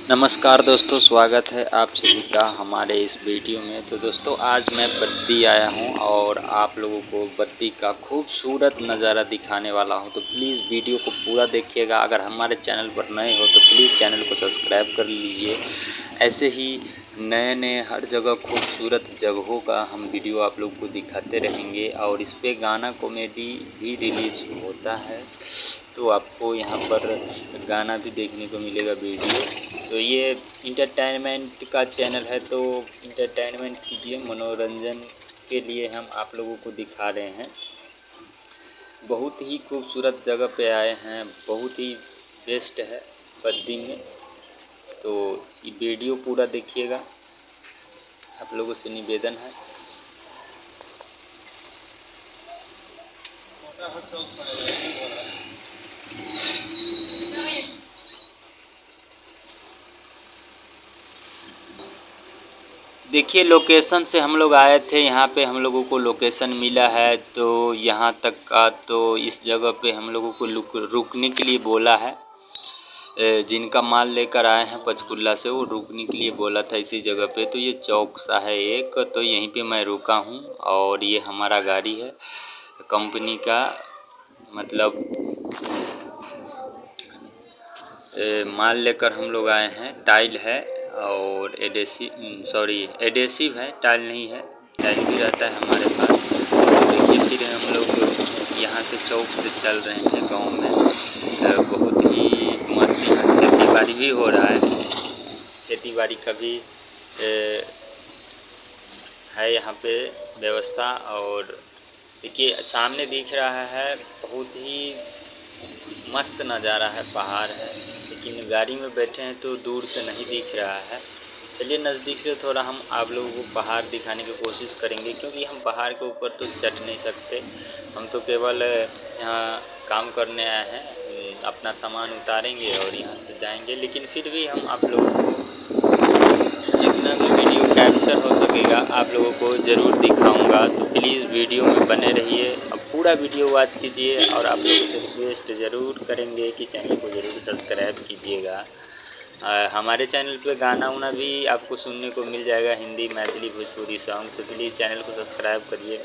नमस्कार दोस्तों, स्वागत है आप सभी का हमारे इस वीडियो में। तो दोस्तों आज मैं बद्दी आया हूं और आप लोगों को बद्दी का खूबसूरत नज़ारा दिखाने वाला हूं। तो प्लीज़ वीडियो को पूरा देखिएगा। अगर हमारे चैनल पर नए हो तो प्लीज़ चैनल को सब्सक्राइब कर लीजिए। ऐसे ही नए हर जगह खूबसूरत जगहों का हम वीडियो आप लोग को दिखाते रहेंगे और इस पे गाना कॉमेडी भी रिलीज़ होता है, तो आपको यहाँ पर गाना भी देखने को मिलेगा वीडियो। तो ये इंटरटेनमेंट का चैनल है, तो इंटरटेनमेंट कीजिए, मनोरंजन के लिए हम आप लोगों को दिखा रहे हैं। बहुत ही खूबसूरत जगह पे आए हैं, बहुत ही बेस्ट है बद्दी में। तो ये वीडियो पूरा देखिएगा, आप लोगों से निवेदन है। देखिए लोकेशन से हम लोग आए थे, यहाँ पे हम लोगों को लोकेशन मिला है, तो यहाँ तक का तो इस जगह पे हम लोगों को रुकने के लिए बोला है। जिनका माल लेकर आए हैं पंचकुला से, वो रुकने के लिए बोला था इसी जगह पे। तो ये चौक सा है एक, तो यहीं पे मैं रुका हूँ और ये हमारा गाड़ी है कंपनी का, मतलब माल लेकर हम लोग आए हैं। टाइल है और एडेसिव है, टाइल नहीं है। टाइल भी रहता है हमारे पास। तो देखिए फिर हम लोग यहाँ से चौक से चल रहे हैं गाँव में। बहुत ही मस्त यहाँ खेती बाड़ी भी हो रहा है, खेती बाड़ी का भी है यहाँ पे व्यवस्था। और देखिए सामने दिख रहा है, बहुत ही मस्त नज़ारा है, पहाड़ है, लेकिन गाड़ी में बैठे हैं तो दूर से नहीं दिख रहा है। चलिए नज़दीक से थोड़ा हम आप लोगों को पहाड़ दिखाने की कोशिश करेंगे, क्योंकि हम पहाड़ के ऊपर तो चढ़ नहीं सकते। हम तो केवल यहाँ काम करने आए हैं, अपना सामान उतारेंगे और यहाँ से जाएंगे। लेकिन फिर भी हम आप लोगों को जितना भी वीडियो कैप्चर हो सकेगा आप लोगों को ज़रूर दिखाऊंगा। तो प्लीज़ वीडियो में बने रहिए, अब पूरा वीडियो वॉच कीजिए। और आप लोगों से रिक्वेस्ट ज़रूर करेंगे कि चैनल को ज़रूर सब्सक्राइब कीजिएगा। हमारे चैनल पे गाना उना भी आपको सुनने को मिल जाएगा, हिंदी, मैथिली, भोजपुरी सॉन्ग। तो प्लीज़ चैनल को सब्सक्राइब करिए।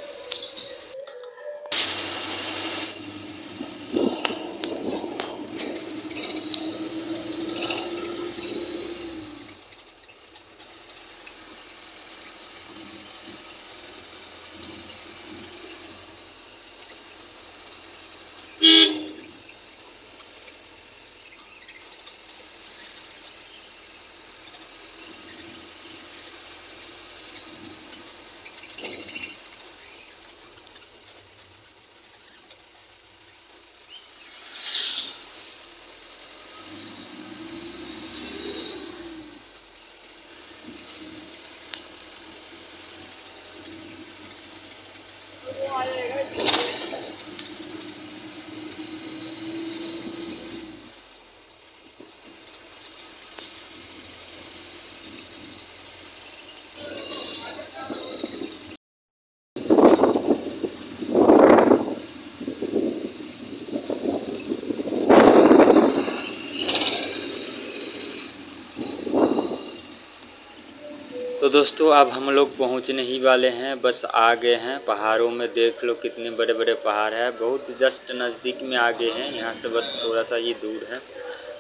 तो दोस्तों अब हम लोग पहुंचने ही वाले हैं, बस आ गए हैं। पहाड़ों में देख लो कितने बड़े बड़े पहाड़ हैं, बहुत जस्ट नज़दीक में आ गए हैं। यहाँ से बस थोड़ा सा ही दूर है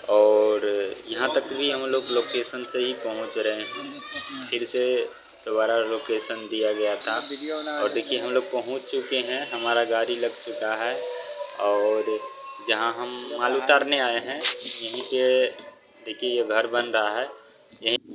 और यहाँ तक भी हम लोग लोकेशन से ही पहुँच रहे हैं। फिर से दोबारा लोकेशन दिया गया था और देखिए हम लोग पहुँच चुके हैं, हमारा गाड़ी लग चुका है। और जहाँ हम माल उतारने आए हैं यहीं पे देखिए ये घर बन रहा है, यहीं